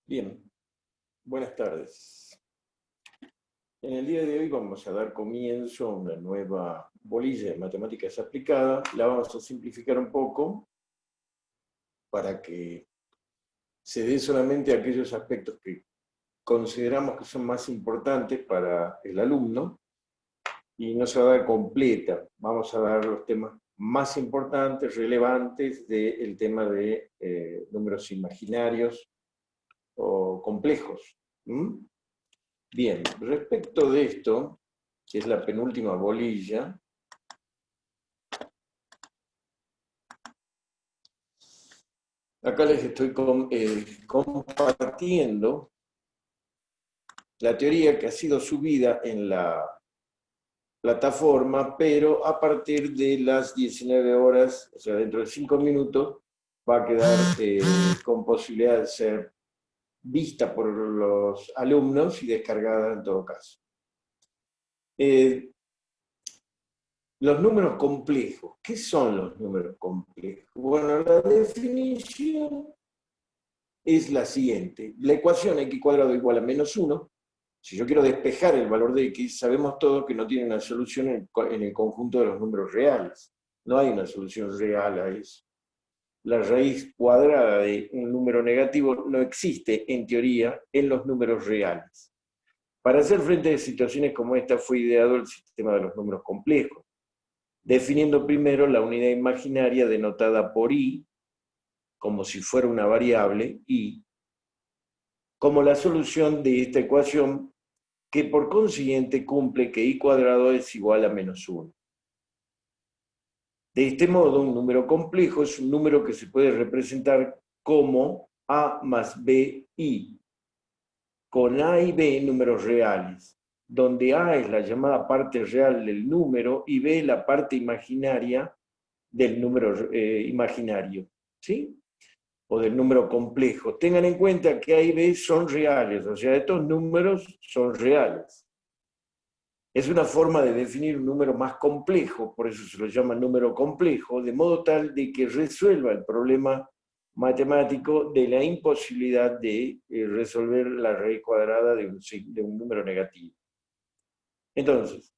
Bien, buenas tardes. En el día de hoy vamos a dar comienzo a una nueva bolilla de matemáticas aplicadas. La vamos a simplificar un poco para que se dé solamente aquellos aspectos que consideramos que son más importantes para el alumno y no se va a dar completa. Vamos a dar los temas más importantes, relevantes del tema de números imaginarios o complejos. ¿Mm? Bien, respecto de esto, que es la penúltima bolilla, acá les estoy compartiendo la teoría que ha sido subida en la plataforma, pero a partir de las 19 horas, o sea, dentro de 5 minutos, va a quedar con posibilidad de ser vista por los alumnos y descargada en todo caso. Los números complejos. ¿Qué son los números complejos? Bueno, la definición es la siguiente. La ecuación x cuadrado igual a menos 1. Si yo quiero despejar el valor de x, sabemos todos que no tiene una solución en el conjunto de los números reales. No hay una solución real a eso. La raíz cuadrada de un número negativo no existe, en teoría, en los números reales. Para hacer frente a situaciones como esta fue ideado el sistema de los números complejos, definiendo primero la unidad imaginaria denotada por i, como si fuera una variable, i, como la solución de esta ecuación, que por consiguiente cumple que i cuadrado es igual a menos 1. De este modo, un número complejo es un número que se puede representar como a más bi, con a y b números reales, donde a es la llamada parte real del número y b la parte imaginaria del número imaginario, ¿sí? O del número complejo. Tengan en cuenta que A y B son reales, o sea, estos números son reales. Es una forma de definir un número más complejo, por eso se lo llama número complejo, de modo tal de que resuelva el problema matemático de la imposibilidad de resolver la raíz cuadrada de un número negativo. Entonces,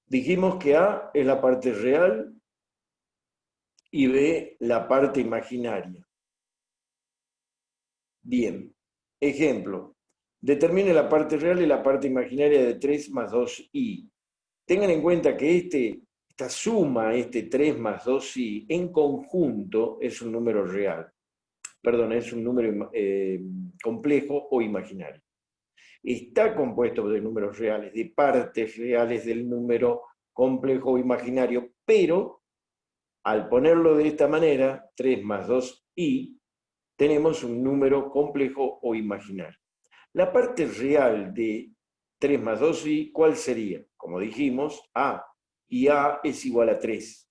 dijimos que A es la parte real y B la parte imaginaria. Bien, ejemplo, determine la parte real y la parte imaginaria de 3 más 2i. Tengan en cuenta que esta suma, 3 más 2i, en conjunto es un número real. Perdón, es un número complejo o imaginario. Está compuesto de números reales, de partes reales del número complejo o imaginario, pero al ponerlo de esta manera, 3 más 2i, tenemos un número complejo o imaginario. La parte real de 3 más 2i, ¿cuál sería? Como dijimos, a, y a es igual a 3.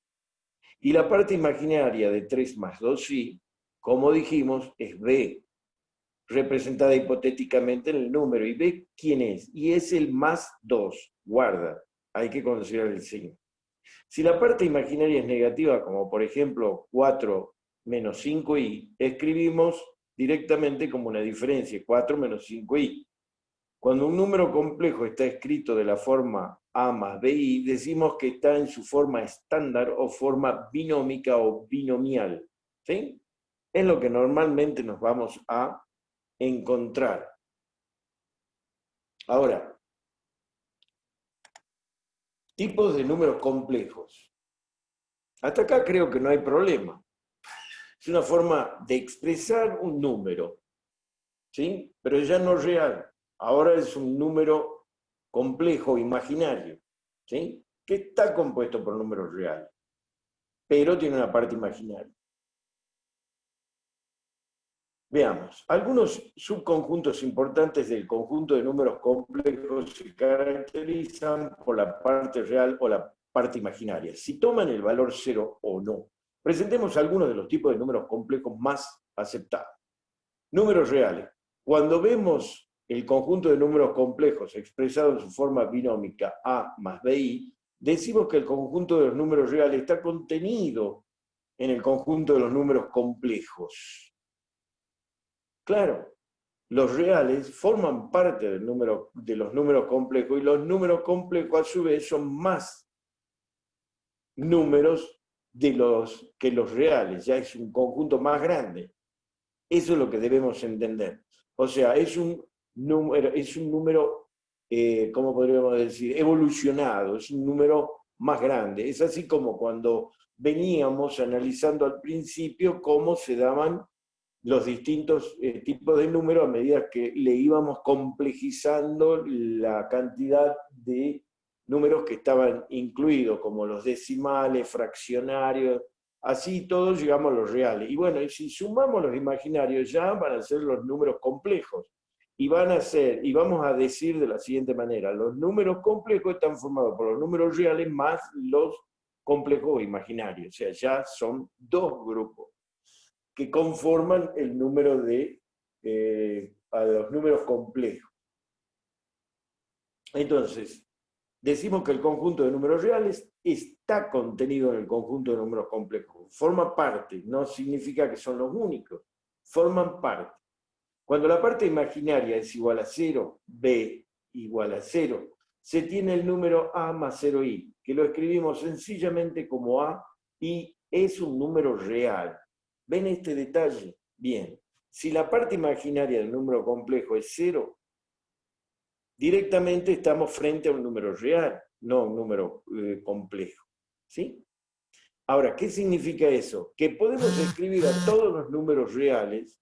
Y la parte imaginaria de 3 más 2i, como dijimos, es b, representada hipotéticamente en el número. ¿Y b quién es? Y es el más 2. Guarda, hay que considerar el signo. Si la parte imaginaria es negativa, como por ejemplo 4 menos 5i, escribimos directamente como una diferencia, 4 menos 5i. Cuando un número complejo está escrito de la forma a más bi, decimos que está en su forma estándar o forma binómica o binomial. ¿Sí? Es lo que normalmente nos vamos a encontrar. Ahora, tipos de números complejos. Hasta acá creo que no hay problema. Es una forma de expresar un número, ¿sí? Pero ya no real. Ahora es un número complejo, imaginario, ¿sí? Que está compuesto por números reales, pero tiene una parte imaginaria. Veamos, algunos subconjuntos importantes del conjunto de números complejos se caracterizan por la parte real o la parte imaginaria. Si toman el valor 0 o no, presentemos algunos de los tipos de números complejos más aceptados. Números reales. Cuando vemos el conjunto de números complejos expresado en su forma binómica a más bi, decimos que el conjunto de los números reales está contenido en el conjunto de los números complejos. Claro, los reales forman parte del número, de los números complejos, y los números complejos a su vez son más números que los reales, ya es un conjunto más grande. Eso es lo que debemos entender. O sea, es un número, ¿cómo podríamos decir? Evolucionado, es un número más grande. Es así como cuando veníamos analizando al principio cómo se daban los distintos tipos de números a medida que le íbamos complejizando la cantidad de números que estaban incluidos, como los decimales, fraccionarios, así todos llegamos a los reales. Y bueno, y si sumamos los imaginarios ya van a ser los números complejos. Y vamos a decir de la siguiente manera, los números complejos están formados por los números reales más los complejos imaginarios. O sea, ya son dos grupos que conforman el número a los números complejos. Entonces, decimos que el conjunto de números reales está contenido en el conjunto de números complejos. Forma parte, no significa que son los únicos, forman parte. Cuando la parte imaginaria es igual a 0, b igual a 0, se tiene el número a más 0i, que lo escribimos sencillamente como a, y es un número real. ¿Ven este detalle? Bien. Si la parte imaginaria del número complejo es 0, directamente estamos frente a un número real, no a un número complejo. ¿Sí? Ahora, ¿qué significa eso? Que podemos escribir a todos los números reales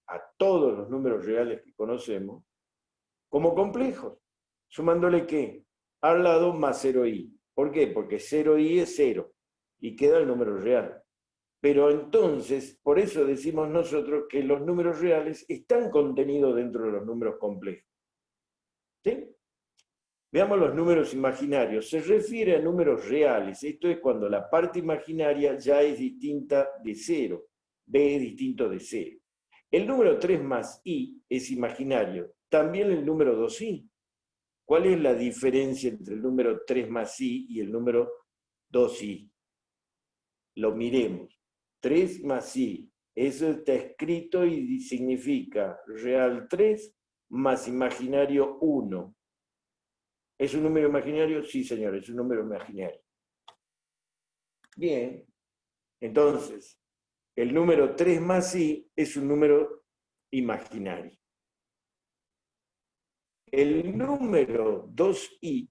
que conocemos, como complejos, sumándole ¿qué? Al lado más 0i. ¿Por qué? Porque 0i es 0 y queda el número real. Pero entonces, por eso decimos nosotros que los números reales están contenidos dentro de los números complejos. ¿Sí? Veamos los números imaginarios. Se refiere a números reales. Esto es cuando la parte imaginaria ya es distinta de 0. B es distinto de 0. El número 3 más i es imaginario. También el número 2i. ¿Cuál es la diferencia entre el número 3 más i y el número 2i? Lo miremos. 3 más i. Eso está escrito y significa real 3 más imaginario 1. ¿Es un número imaginario? Sí, señor, es un número imaginario. Bien, entonces, el número 3 más i es un número imaginario. ¿El número 2i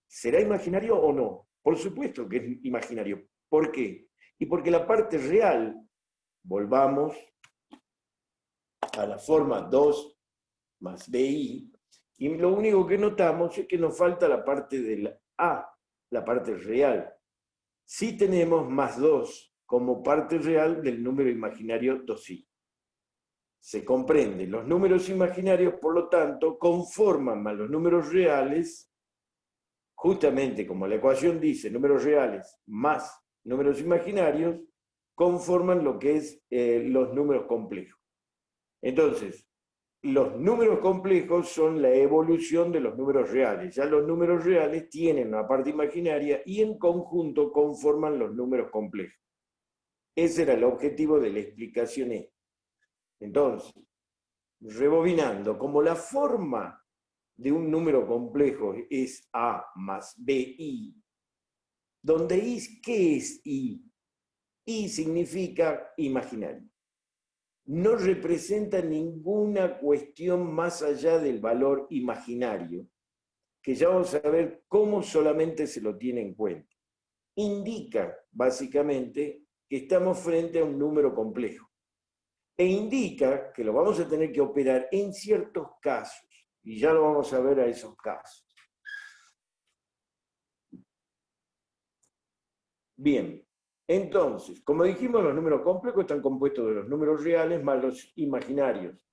será imaginario o no? Por supuesto que es imaginario. ¿Por qué? Y porque la parte real, volvamos a la forma 2 más bi, y lo único que notamos es que nos falta la parte del a, la parte real. Sí tenemos más 2 como parte real del número imaginario 2i. Se comprende, los números imaginarios, por lo tanto, conforman a los números reales, justamente como la ecuación dice, números reales más números imaginarios, conforman lo que es los números complejos. Entonces, los números complejos son la evolución de los números reales. Ya los números reales tienen una parte imaginaria y en conjunto conforman los números complejos. Ese era el objetivo de la explicación esta. Entonces, rebobinando, como la forma de un número complejo es a más bi, donde i, ¿qué es i? I significa imaginario. No representa ninguna cuestión más allá del valor imaginario, que ya vamos a ver cómo solamente se lo tiene en cuenta. Indica, básicamente, que estamos frente a un número complejo. E indica que lo vamos a tener que operar en ciertos casos. Y ya lo vamos a ver a esos casos. Bien, entonces, como dijimos, los números complejos están compuestos de los números reales más los imaginarios.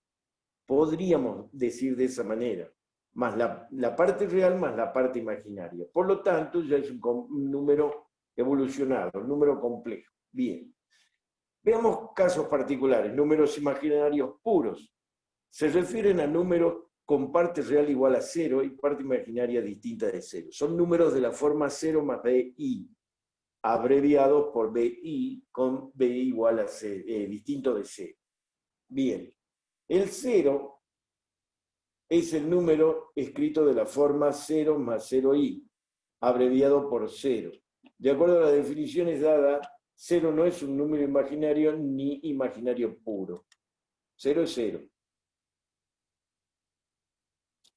Podríamos decir de esa manera, más la parte real más la parte imaginaria. Por lo tanto, ya es un número evolucionado, un número complejo. Bien. Veamos casos particulares, números imaginarios puros. Se refieren a números con parte real igual a 0 y parte imaginaria distinta de 0. Son números de la forma 0 más bi, abreviados por bi con bi igual a 0, distinto de 0. Bien, el 0 es el número escrito de la forma 0 más 0i, abreviado por 0. De acuerdo a las definiciones dadas, 0 no es un número imaginario ni imaginario puro. 0 es 0.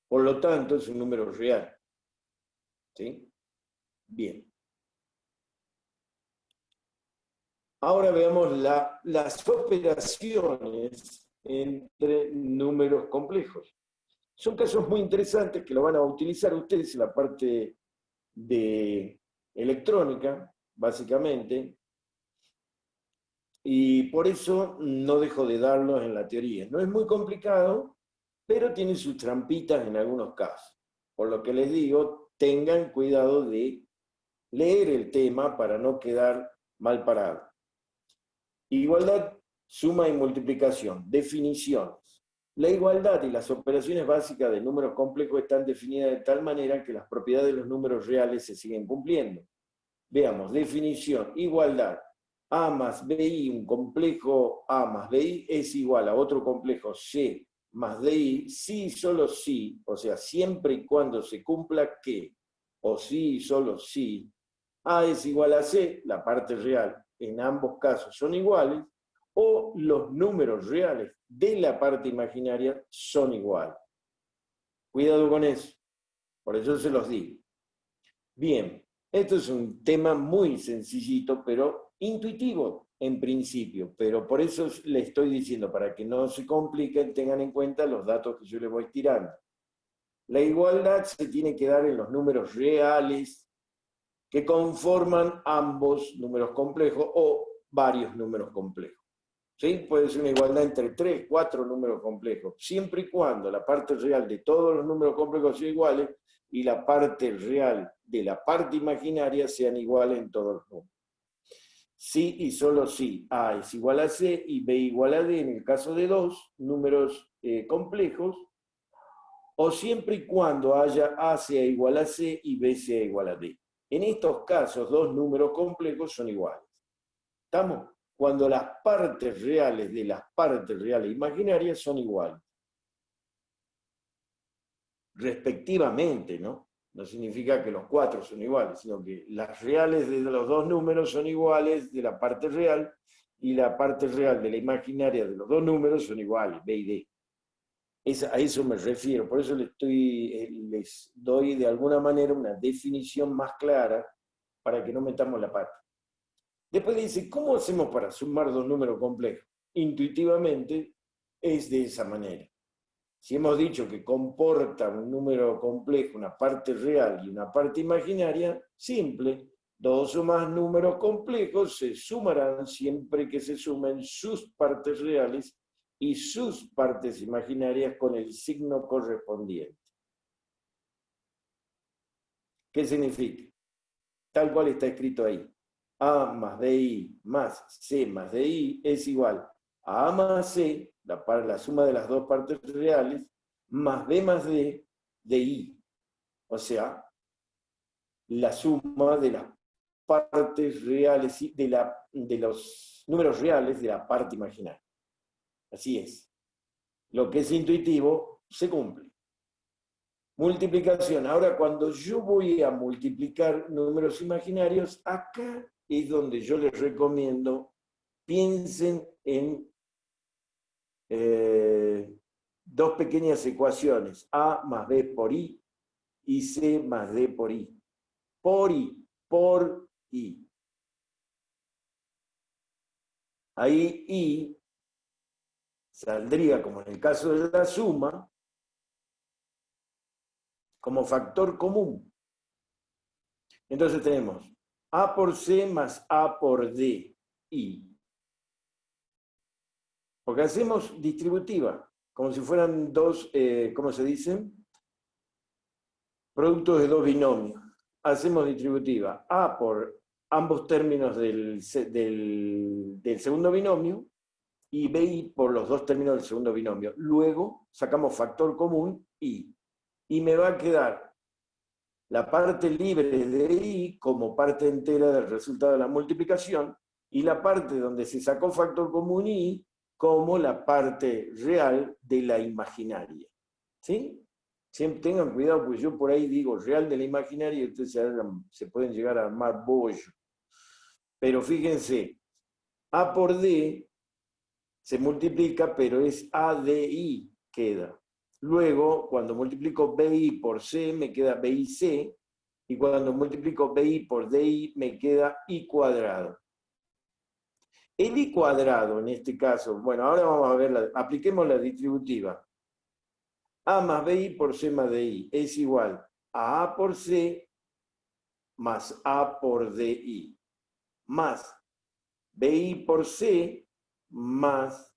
Por lo tanto, es un número real. ¿Sí? Bien. Ahora veamos las operaciones entre números complejos. Son casos muy interesantes que lo van a utilizar ustedes en la parte de electrónica, básicamente, y por eso no dejo de darlos en la teoría. No es muy complicado, pero tiene sus trampitas en algunos casos. Por lo que les digo, tengan cuidado de leer el tema para no quedar mal parado. Igualdad, suma y multiplicación. Definiciones. La igualdad y las operaciones básicas de números complejos están definidas de tal manera que las propiedades de los números reales se siguen cumpliendo. Veamos, definición, igualdad. A más BI, un complejo A más BI es igual a otro complejo C más DI, si y solo si, o sea, siempre y cuando se cumpla que, o si y solo si, A es igual a C, la parte real, en ambos casos son iguales, o los números reales de la parte imaginaria son iguales. Cuidado con eso, por eso se los digo. Bien, esto es un tema muy sencillito, pero intuitivo en principio, pero por eso le estoy diciendo, para que no se compliquen, tengan en cuenta los datos que yo les voy tirando. La igualdad se tiene que dar en los números reales que conforman ambos números complejos o varios números complejos. ¿Sí? Puede ser una igualdad entre 3, 4 números complejos, siempre y cuando la parte real de todos los números complejos sean iguales y la parte real de la parte imaginaria sean iguales en todos los números. Sí y solo si A es igual a C y B igual a D en el caso de dos números complejos, o siempre y cuando haya A sea igual a C y B sea igual a D. En estos casos, dos números complejos son iguales. ¿Estamos? Cuando las partes reales de las partes reales imaginarias son iguales. Respectivamente, ¿no? No significa que los cuatro son iguales, sino que las reales de los dos números son iguales de la parte real y la parte real de la imaginaria de los dos números son iguales, B y D. A eso me refiero, por eso les doy de alguna manera una definición más clara para que no metamos la pata. Después dice, ¿cómo hacemos para sumar dos números complejos? Intuitivamente es de esa manera. Si hemos dicho que comporta un número complejo, una parte real y una parte imaginaria, simple, dos o más números complejos se sumarán siempre que se sumen sus partes reales y sus partes imaginarias con el signo correspondiente. ¿Qué significa? Tal cual está escrito ahí. A más BI más C más DI es igual a más C, la suma de las dos partes reales, más B más D de I. O sea, la suma de las partes reales, de los números reales de la parte imaginaria. Así es. Lo que es intuitivo se cumple. Multiplicación. Ahora, cuando yo voy a multiplicar números imaginarios, acá es donde yo les recomiendo piensen en dos pequeñas ecuaciones, A más B por I y C más D por I. Por I. Ahí I saldría, como en el caso de la suma, como factor común. Entonces tenemos A por C más A por D, I. Porque hacemos distributiva, como si fueran dos, ¿cómo se dicen? Productos de dos binomios. Hacemos distributiva A por ambos términos del segundo binomio y BI por los dos términos del segundo binomio. Luego sacamos factor común I. Y me va a quedar la parte libre de I como parte entera del resultado de la multiplicación y la parte donde se sacó factor común I como la parte real de la imaginaria. ¿Sí? Siempre tengan cuidado, porque yo por ahí digo real de la imaginaria y ustedes se pueden llegar a armar bollo. Pero fíjense, A por D se multiplica, pero es ADI queda. Luego, cuando multiplico BI por C, me queda BIC, y cuando multiplico BI por DI, me queda I cuadrado. El I cuadrado, en este caso, bueno, ahora vamos a ver, apliquemos la distributiva. A más BI por C más DI es igual a A por C más A por DI, más BI por C más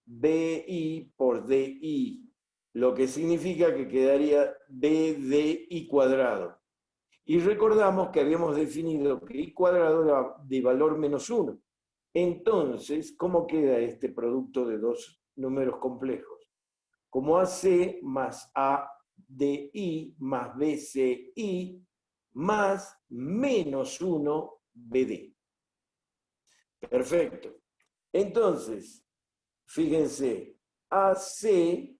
BI por DI, lo que significa que quedaría BDI cuadrado. Y recordamos que habíamos definido que I cuadrado era de valor menos 1. Entonces, ¿cómo queda este producto de dos números complejos? Como AC más ADI más BCI más menos 1 BD. Perfecto. Entonces, fíjense, AC,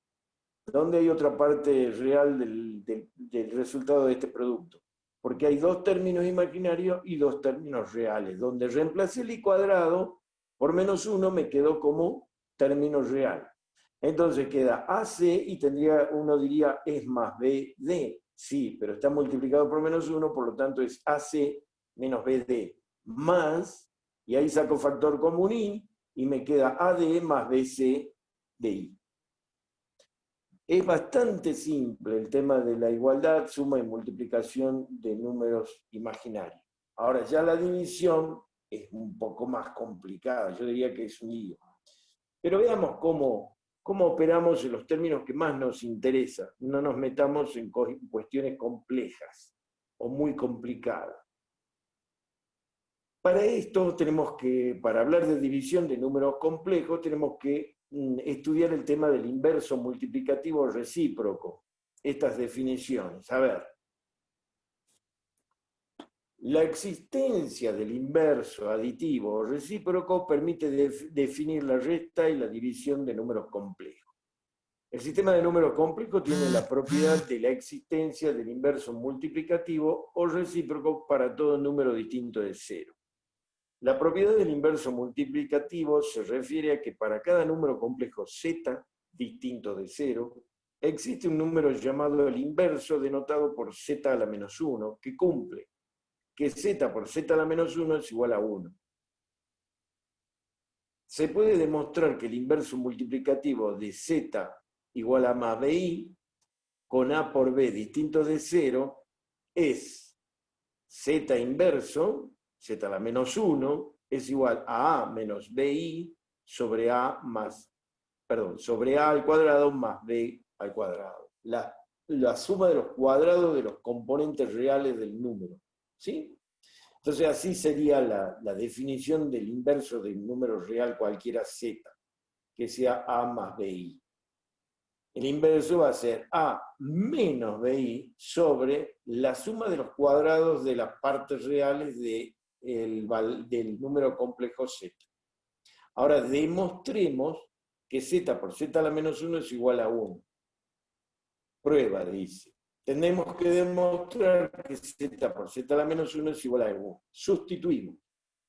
¿dónde hay otra parte real del resultado de este producto? Porque hay dos términos imaginarios y dos términos reales. Donde reemplacé el I cuadrado por menos 1 me quedó como término real. Entonces queda AC y uno diría es más BD. Sí, pero está multiplicado por menos 1, por lo tanto es AC menos BD más, y ahí saco factor común I, y me queda AD más BC de I. Es bastante simple el tema de la igualdad, suma y multiplicación de números imaginarios. Ahora ya la división es un poco más complicada, yo diría que es un lío. Pero veamos cómo operamos en los términos que más nos interesan. No nos metamos en cuestiones complejas o muy complicadas. Para esto para hablar de división de números complejos, tenemos que estudiar el tema del inverso multiplicativo recíproco. Estas definiciones. A ver, la existencia del inverso aditivo o recíproco permite definir la resta y la división de números complejos. El sistema de números complejos tiene la propiedad de la existencia del inverso multiplicativo o recíproco para todo número distinto de cero. La propiedad del inverso multiplicativo se refiere a que para cada número complejo z, distinto de cero, existe un número llamado el inverso denotado por z a la menos 1, que cumple que z por z a la menos 1 es igual a 1. Se puede demostrar que el inverso multiplicativo de z igual a más bi con a por b distinto de 0 es z inverso, z a la menos 1, es igual a menos bi sobre sobre a al cuadrado más b al cuadrado. La suma de los cuadrados de los componentes reales del número. ¿Sí? Entonces así sería la definición del inverso del número real cualquiera z, que sea a más bi. El inverso va a ser a menos bi sobre la suma de los cuadrados de las partes reales del número complejo z. Ahora demostremos que z por z a la menos 1 es igual a 1. Prueba, dice. Tenemos que demostrar que z por z a la menos 1 es igual a 1. Sustituimos.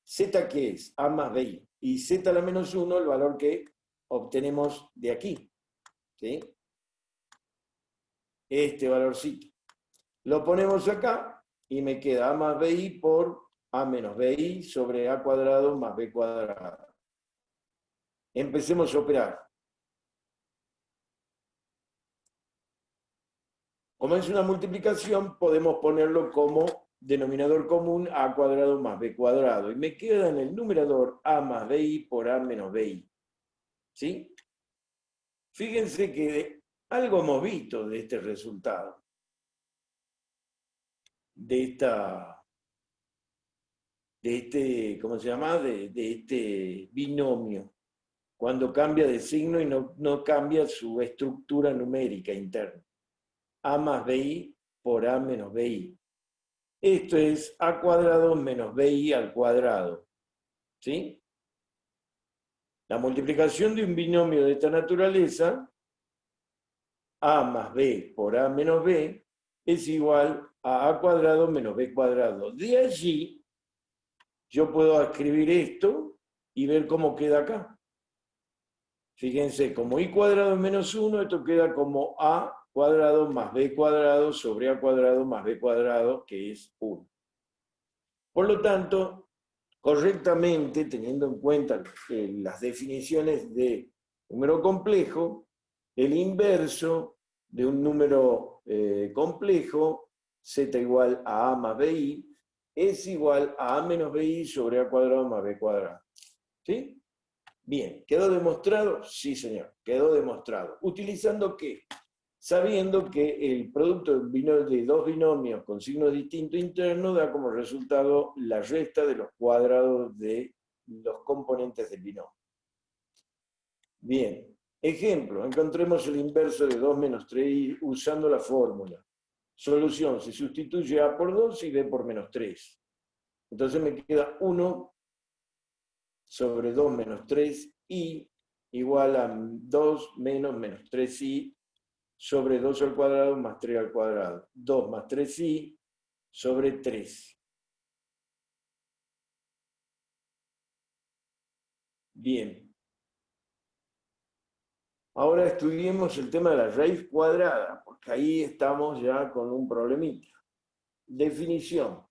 Z que es a más bi y z a la menos 1 el valor que obtenemos de aquí. ¿Sí? Este valorcito. Lo ponemos acá y me queda a más bi por a menos bi sobre a cuadrado más b cuadrado. Empecemos a operar. Como es una multiplicación, podemos ponerlo como denominador común a cuadrado más b cuadrado. Y me queda en el numerador a más bi por a menos bi. ¿Sí? Fíjense que algo hemos visto de este resultado. ¿Cómo se llama? De este binomio. Cuando cambia de signo y no cambia su estructura numérica interna. A más bi por a menos bi. Esto es a cuadrado menos bi al cuadrado. ¿Sí? La multiplicación de un binomio de esta naturaleza a más b por a menos b es igual a a cuadrado menos b cuadrado. De allí yo puedo escribir esto y ver cómo queda acá. Fíjense, como i cuadrado es menos 1, esto queda como a cuadrado más b cuadrado sobre a cuadrado más b cuadrado, que es 1. Por lo tanto, correctamente, teniendo en cuenta las definiciones de número complejo, el inverso de un número complejo, z igual a más bi, es igual a menos bi sobre a cuadrado más b cuadrado. ¿Sí? Bien, ¿quedó demostrado? Sí, señor, quedó demostrado. ¿Utilizando qué? Sabiendo que el producto de dos binomios con signos distintos internos da como resultado la resta de los cuadrados de los componentes del binomio. Bien, ejemplo, encontremos el inverso de 2 menos 3 usando la fórmula. Solución, se sustituye a por 2 y b por menos 3. Entonces me queda 1 sobre 2 menos 3i igual a 2 menos 3i sobre 2 al cuadrado más 3 al cuadrado. 2 más 3i sobre 3. Bien. Ahora estudiemos el tema de la raíz cuadrada, porque ahí estamos ya con un problemita. Definición.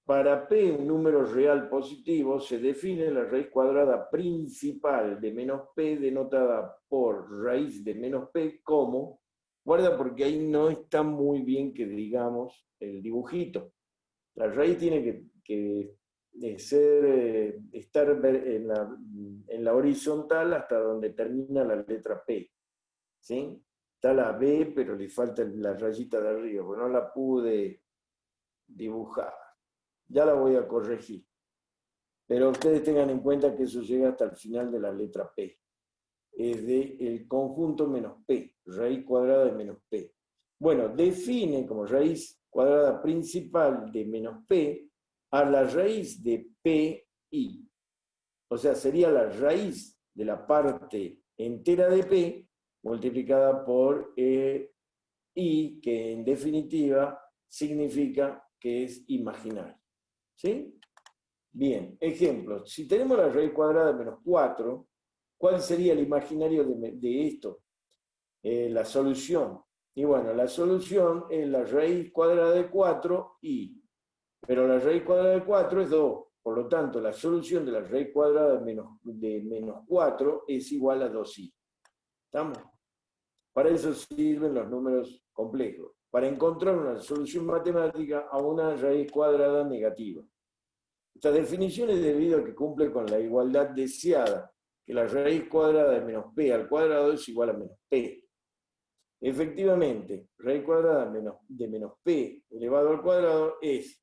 Para p, un número real positivo, se define la raíz cuadrada principal de menos p denotada por raíz de menos p como, guarda porque ahí no está muy bien que digamos el dibujito. La raíz tiene que estar en la horizontal hasta donde termina la letra P. ¿Sí? Está la B, pero le falta la rayita de arriba, porque no la pude dibujar. Ya la voy a corregir. Pero ustedes tengan en cuenta que eso llega hasta el final de la letra P. Es del conjunto menos P, raíz cuadrada de menos P. Bueno, define como raíz cuadrada principal de menos P a la raíz de PI. O sea, sería la raíz de la parte entera de P multiplicada por I, que en definitiva significa que es imaginario. ¿Sí? Bien, ejemplo, si tenemos la raíz cuadrada de menos 4, ¿cuál sería el imaginario de esto? La solución. Y bueno, la solución es la raíz cuadrada de 4i, pero la raíz cuadrada de 4 es 2. Por lo tanto, la solución de la raíz cuadrada de menos 4 es igual a 2i. ¿Estamos? Para eso sirven los números complejos, para encontrar una solución matemática a una raíz cuadrada negativa. Esta definición es debido a que cumple con la igualdad deseada, que la raíz cuadrada de menos p al cuadrado es igual a menos p. Efectivamente, raíz cuadrada de menos p elevado al cuadrado es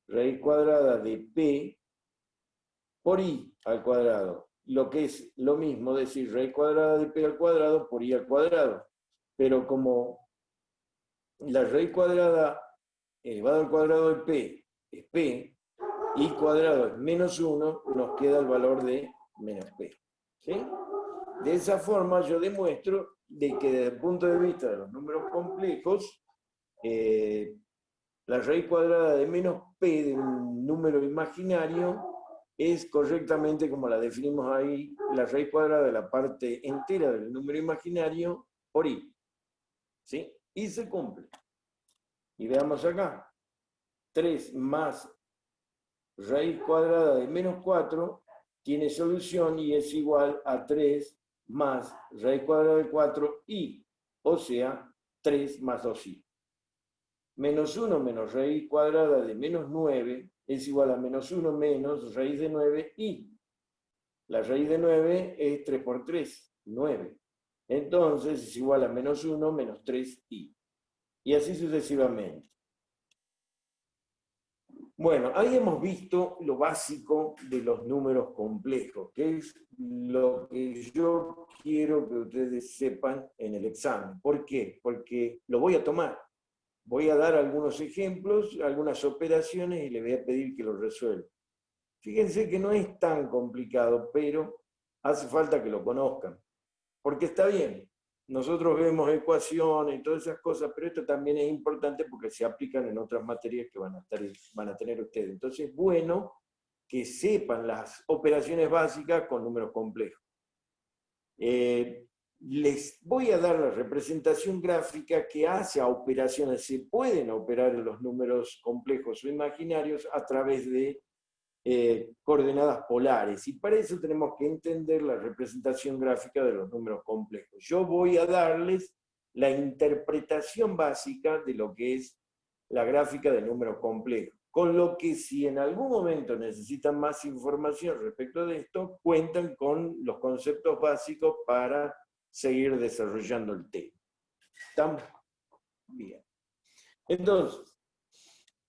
raíz cuadrada de p por i al cuadrado, lo que es lo mismo decir raíz cuadrada de p al cuadrado por i al cuadrado. Pero como la raíz cuadrada elevado al cuadrado de p es p, i cuadrado es menos 1, nos queda el valor de menos p. ¿Sí? De esa forma yo demuestro de que desde el punto de vista de los números complejos, la raíz cuadrada de menos p de un número imaginario es correctamente como la definimos ahí, la raíz cuadrada de la parte entera del número imaginario por i. ¿Sí? Y se cumple. Y veamos acá. 3 más raíz cuadrada de menos 4 tiene solución y es igual a 3 más raíz cuadrada de 4i, o sea, 3 más 2i. Menos 1 menos raíz cuadrada de menos 9 es igual a menos 1 menos raíz de 9i. La raíz de 9 es 3 por 3, 9. Entonces es igual a menos 1 menos 3i. Y así sucesivamente. Bueno, ahí hemos visto lo básico de los números complejos, que es lo que yo quiero que ustedes sepan en el examen. ¿Por qué? Porque lo voy a tomar. Voy a dar algunos ejemplos, algunas operaciones y les voy a pedir que lo resuelvan. Fíjense que no es tan complicado, pero hace falta que lo conozcan. Porque está bien, nosotros vemos ecuaciones y todas esas cosas, pero esto también es importante porque se aplican en otras materias que van a tener ustedes. Entonces es bueno que sepan las operaciones básicas con números complejos. Les voy a dar la representación gráfica que hace a operaciones. Se pueden operar en los números complejos o imaginarios a través de coordenadas polares. Y para eso tenemos que entender la representación gráfica de los números complejos. Yo voy a darles la interpretación básica de lo que es la gráfica del número complejo. Con lo que si en algún momento necesitan más información respecto de esto, cuentan con los conceptos básicos para seguir desarrollando el tema. ¿Estamos? Bien. Entonces,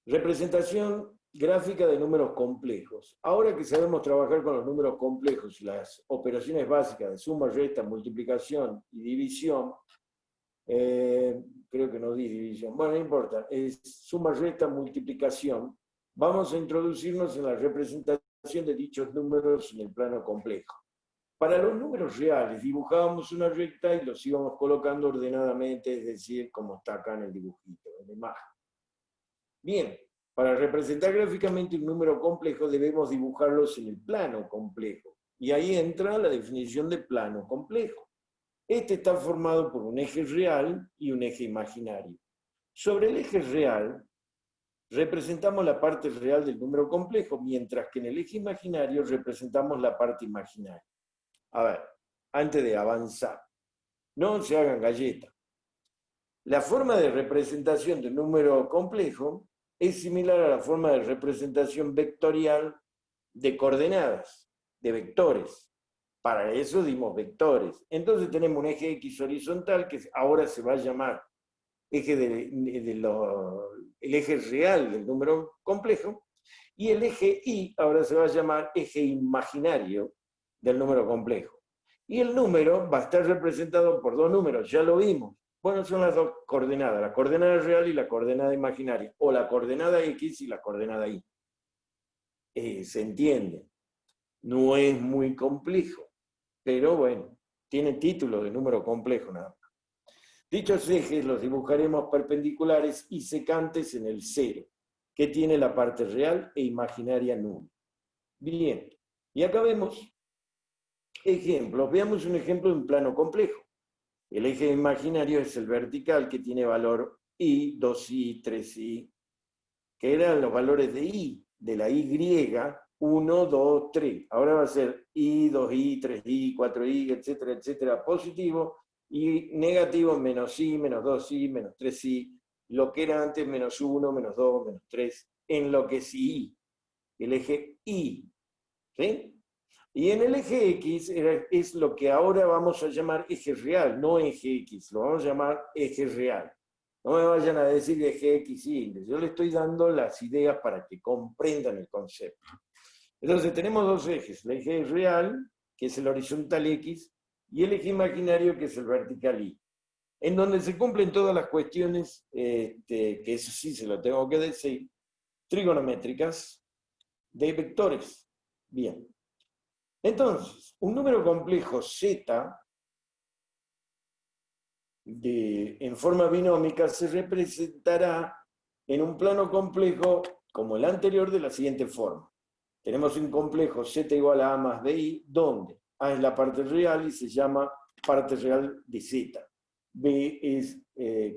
representación gráfica de números complejos. Ahora que sabemos trabajar con los números complejos y las operaciones básicas de suma, resta, multiplicación y división, creo que no di división, bueno, no importa, es suma, resta, multiplicación, vamos a introducirnos en la representación de dichos números en el plano complejo. Para los números reales dibujábamos una recta y los íbamos colocando ordenadamente, es decir, como está acá en el dibujito, en la imagen. Bien, para representar gráficamente un número complejo debemos dibujarlos en el plano complejo. Y ahí entra la definición de plano complejo. Este está formado por un eje real y un eje imaginario. Sobre el eje real representamos la parte real del número complejo, mientras que en el eje imaginario representamos la parte imaginaria. A ver, antes de avanzar, no se hagan galletas. La forma de representación de un número complejo es similar a la forma de representación vectorial de coordenadas, de vectores. Para eso dimos vectores. Entonces tenemos un eje X horizontal que ahora se va a llamar eje el eje real del número complejo, y el eje Y ahora se va a llamar eje imaginario del número complejo. Y el número va a estar representado por dos números, ya lo vimos. Bueno, son las dos coordenadas, la coordenada real y la coordenada imaginaria, o la coordenada X y la coordenada Y. Se entiende. No es muy complejo, pero bueno, tiene título de número complejo nada más. Dichos ejes los dibujaremos perpendiculares y secantes en el cero, que tiene la parte real e imaginaria nula. Bien, y acá vemos ejemplos. Veamos un ejemplo en plano complejo. El eje imaginario es el vertical, que tiene valor I, 2i, 3i, que eran los valores de I, de la Y, 1, 2, 3. Ahora va a ser I, 2i, 3i, 4i, etcétera, etcétera, positivo, y negativo, menos I, menos 2i, menos 3i, lo que era antes menos 1, menos 2, menos 3, en lo que es I, el eje Y. ¿Sí? Y en el eje X es lo que ahora vamos a llamar eje real, no eje X, lo vamos a llamar eje real. No me vayan a decir eje X y Y, yo les estoy dando las ideas para que comprendan el concepto. Entonces tenemos dos ejes, el eje real, que es el horizontal X, y el eje imaginario, que es el vertical Y, en donde se cumplen todas las cuestiones, que eso sí se lo tengo que decir, trigonométricas de vectores. Bien. Entonces, un número complejo Z en forma binómica se representará en un plano complejo como el anterior de la siguiente forma. Tenemos un complejo Z igual a A más BI, donde A es la parte real y se llama parte real de Z. B es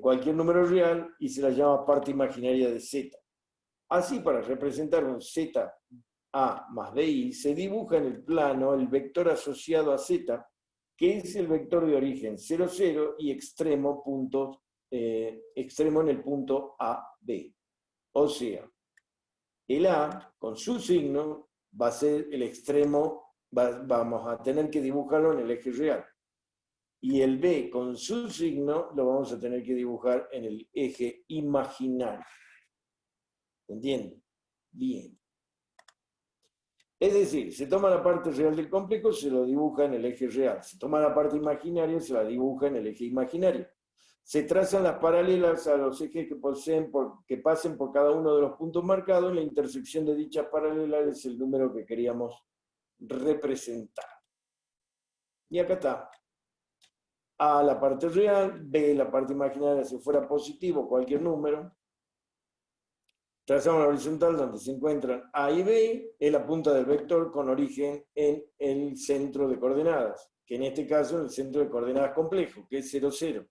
cualquier número real y se la llama parte imaginaria de Z. Así, para representar un Z A más BI, se dibuja en el plano el vector asociado a Z, que es el vector de origen 0, 0 y extremo en el punto AB. O sea, el A, con su signo, va a ser el extremo, vamos a tener que dibujarlo en el eje real. Y el B, con su signo, lo vamos a tener que dibujar en el eje imaginario. ¿Entienden? Bien. Es decir, se toma la parte real del complejo, se lo dibuja en el eje real. Se toma la parte imaginaria, se la dibuja en el eje imaginario. Se trazan las paralelas a los ejes que pasen por cada uno de los puntos marcados. La intersección de dichas paralelas es el número que queríamos representar. Y acá está. A la parte real, B la parte imaginaria si fuera positivo, cualquier número. Trazamos la horizontal donde se encuentran A y B, es la punta del vector con origen en el centro de coordenadas, que en este caso es el centro de coordenadas complejo, que es 0, 0.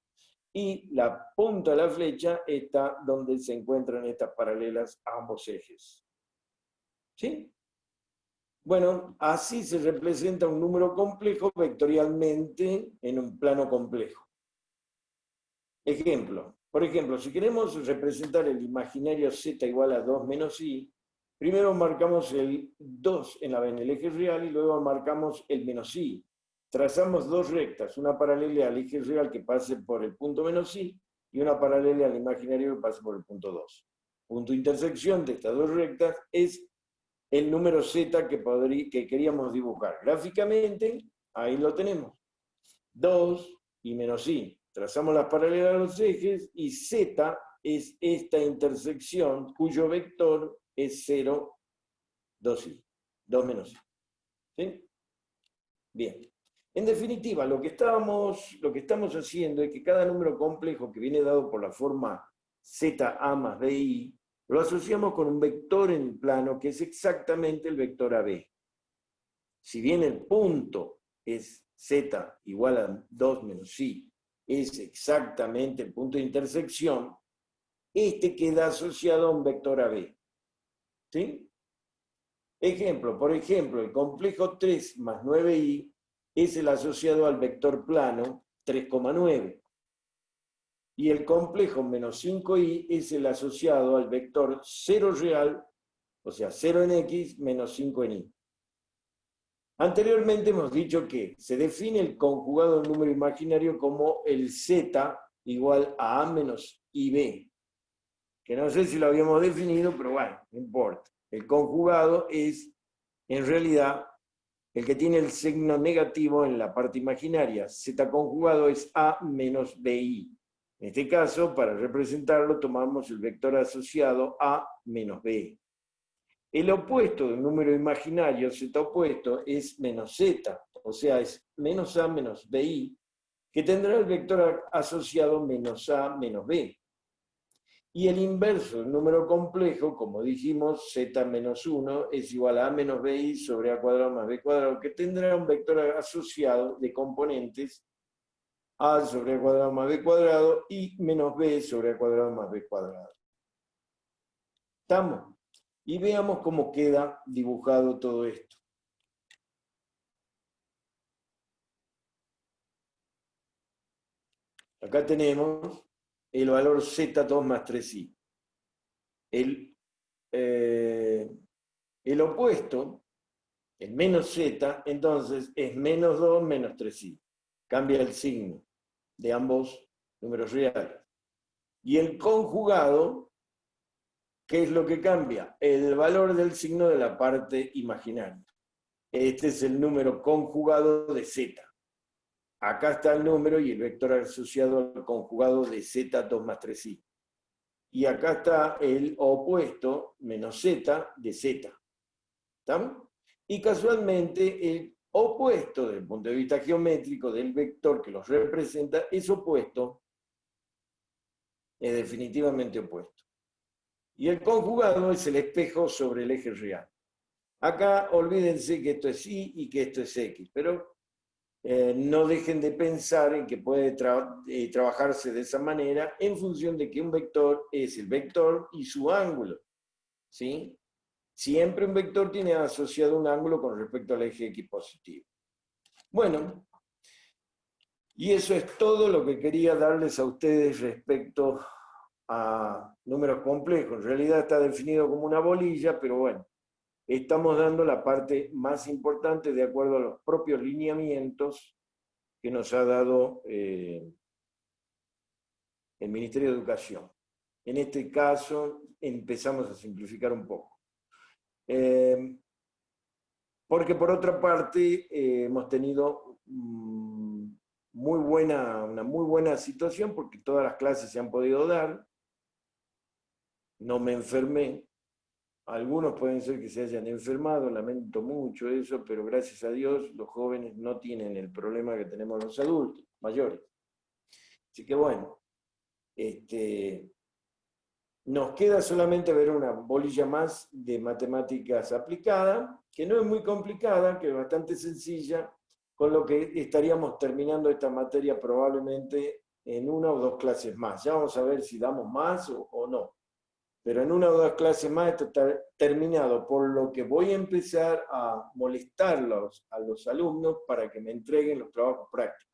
Y la punta de la flecha está donde se encuentran estas paralelas a ambos ejes. ¿Sí? Bueno, así se representa un número complejo vectorialmente en un plano complejo. Ejemplo. Por ejemplo, si queremos representar el imaginario z igual a 2 menos i, primero marcamos el 2 en el eje real y luego marcamos el menos i. Trazamos dos rectas, una paralela al eje real que pase por el punto menos i y una paralela al imaginario que pase por el punto 2. Punto de intersección de estas dos rectas es el número z que queríamos dibujar. Gráficamente, ahí lo tenemos. 2 y menos i. Trazamos las paralelas a los ejes y z es esta intersección cuyo vector es 0, 2i. 2 menos i. ¿Sí? Bien. En definitiva, lo que estamos haciendo es que cada número complejo que viene dado por la forma ZA más BI, lo asociamos con un vector en el plano que es exactamente el vector AB. Si bien el punto es Z igual a 2 menos I, es exactamente el punto de intersección, este queda asociado a un vector AB. ¿Sí? Ejemplo, por ejemplo, el complejo 3 más 9i es el asociado al vector plano 3,9. Y el complejo menos 5i es el asociado al vector 0 real, o sea, 0 en x menos 5 en y. Anteriormente hemos dicho que se define el conjugado del número imaginario como el z igual a a menos ib, que no sé si lo habíamos definido, pero bueno, no importa. El conjugado es, en realidad, el que tiene el signo negativo en la parte imaginaria. Z conjugado es a menos bi. En este caso, para representarlo, tomamos el vector asociado a menos b. El opuesto de un número imaginario, z opuesto, es menos z, o sea, es menos a menos bi, que tendrá el vector asociado menos a menos b. Y el inverso del número complejo, como dijimos, z menos 1 es igual a menos bi sobre a cuadrado más b cuadrado, que tendrá un vector asociado de componentes a sobre a cuadrado más b cuadrado y menos b sobre a cuadrado más b cuadrado. ¿Estamos? Y veamos cómo queda dibujado todo esto. Acá tenemos el valor z2 más 3i. El opuesto, el menos z, entonces es menos 2 menos 3i. Cambia el signo de ambos números reales. Y el conjugado, ¿qué es lo que cambia? El valor del signo de la parte imaginaria. Este es el número conjugado de z. Acá está el número y el vector asociado al conjugado de z2 más 3i. Y acá está el opuesto, menos z, de z. ¿Estamos? Y casualmente el opuesto desde el punto de vista geométrico del vector que los representa es opuesto, es definitivamente opuesto. Y el conjugado es el espejo sobre el eje real. Acá olvídense que esto es y y que esto es x, pero no dejen de pensar en que puede trabajarse de esa manera en función de que un vector es el vector y su ángulo. ¿Sí? Siempre un vector tiene asociado un ángulo con respecto al eje x positivo. Bueno, y eso es todo lo que quería darles a ustedes respecto a números complejos. En realidad está definido como una bolilla, pero bueno, estamos dando la parte más importante de acuerdo a los propios lineamientos que nos ha dado el Ministerio de Educación. En este caso empezamos a simplificar un poco. Porque por otra parte hemos tenido una muy buena situación porque todas las clases se han podido dar, no me enfermé, algunos pueden ser que se hayan enfermado, lamento mucho eso, pero gracias a Dios los jóvenes no tienen el problema que tenemos los adultos mayores. Así que bueno, nos queda solamente ver una bolilla más de matemáticas aplicada, que no es muy complicada, que es bastante sencilla, con lo que estaríamos terminando esta materia probablemente en una o dos clases más. Ya vamos a ver si damos más o no. Pero en una o dos clases más esto está terminado, por lo que voy a empezar a molestarlos a los alumnos para que me entreguen los trabajos prácticos.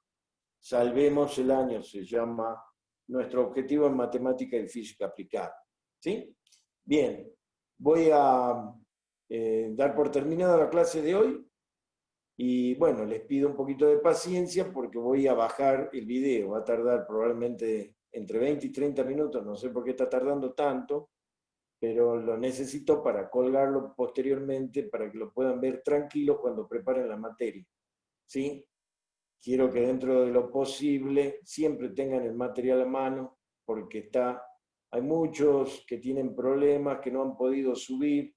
Salvemos el año, se llama nuestro objetivo en matemática y física aplicada. ¿Sí? Bien, voy a dar por terminada la clase de hoy y bueno, les pido un poquito de paciencia porque voy a bajar el video. Va a tardar probablemente entre 20 y 30 minutos, no sé por qué está tardando tanto, pero lo necesito para colgarlo posteriormente para que lo puedan ver tranquilos cuando preparen la materia. ¿Sí? Quiero que dentro de lo posible siempre tengan el material a mano, porque hay muchos que tienen problemas, que no han podido subir,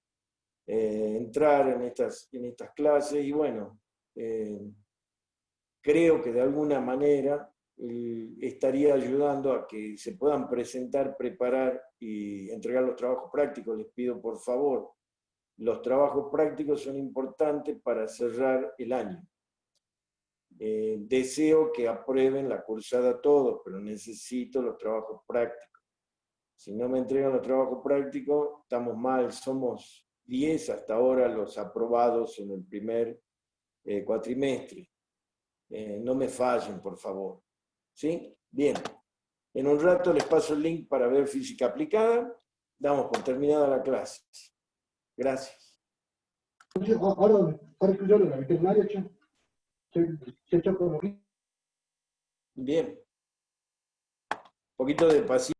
entrar en estas clases, y bueno, creo que de alguna manera estaría ayudando a que se puedan presentar, preparar y entregar los trabajos prácticos. Les pido por favor, los trabajos prácticos son importantes para cerrar el año. Deseo que aprueben la cursada todos, pero necesito los trabajos prácticos. Si no me entregan los trabajos prácticos, estamos mal. Somos 10 hasta ahora los aprobados en el primer cuatrimestre. No me fallen, por favor. ¿Sí? Bien. En un rato les paso el link para ver física aplicada. Damos por terminada la clase. Gracias. Ahora que yo la veterinaria, se hecho con Bien. Un poquito de paciencia.